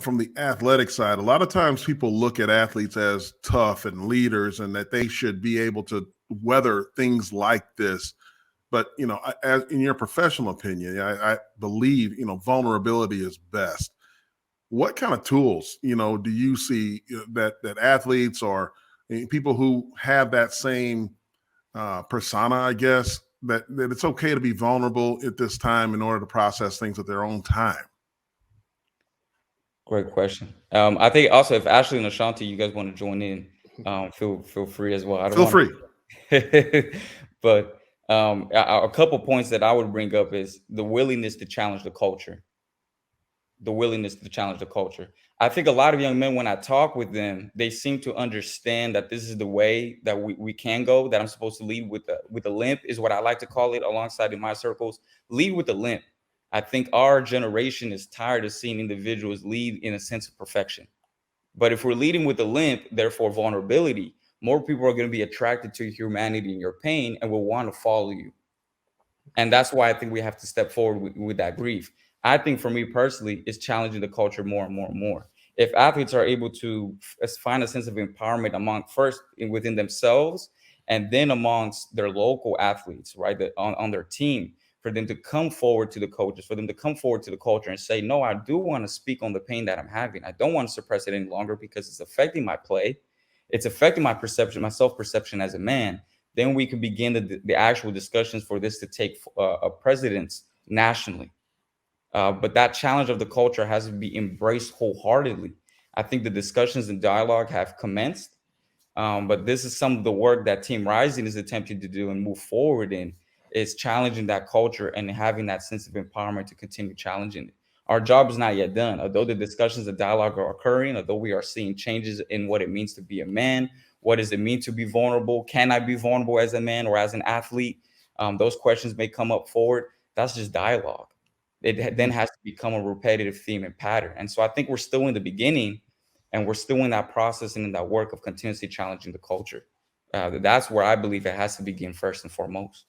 from the athletic side, a lot of times people look at athletes as tough and leaders and that they should be able to weather things like this. But, as in your professional opinion, I believe, vulnerability is best. What kind of tools, do you see that athletes or people who have that same persona, I guess, that it's okay to be vulnerable at this time in order to process things at their own time? Great question. I think also if Ashley and Ashanti, you guys want to join in, feel free as well. I don't Feel want free. to, but a couple points that I would bring up is the willingness to challenge the culture. The willingness to challenge the culture. I think a lot of young men, when I talk with them, they seem to understand that this is the way that we can go, that I'm supposed to lead with a limp, is what I like to call it alongside in my circles. Lead with a limp. I think our generation is tired of seeing individuals lead in a sense of perfection. But if we're leading with a limp, therefore vulnerability, more people are going to be attracted to your humanity and your pain and will want to follow you. And that's why I think we have to step forward with that grief. I think for me personally, it's challenging the culture more and more and more. If athletes are able to find a sense of empowerment among first within themselves and then amongst their local athletes, right, on their team, for them to come forward to the coaches, for them to come forward to the culture and say, no, I do want to speak on the pain that I'm having. I don't want to suppress it any longer because it's affecting my play. It's affecting my perception, my self-perception as a man. Then we can begin the actual discussions for this to take a precedence nationally. But that challenge of the culture has to be embraced wholeheartedly. I think the discussions and dialogue have commenced, but this is some of the work that Team Rising is attempting to do and move forward in, is challenging that culture and having that sense of empowerment to continue challenging it. Our job is not yet done. Although the discussions and dialogue are occurring, although we are seeing changes in what it means to be a man, what does it mean to be vulnerable? Can I be vulnerable as a man or as an athlete? Those questions may come up forward. That's just dialogue. It then has to become a repetitive theme and pattern. And so I think we're still in the beginning, and we're still in that process and in that work of continuously challenging the culture. That's where I believe it has to begin first and foremost.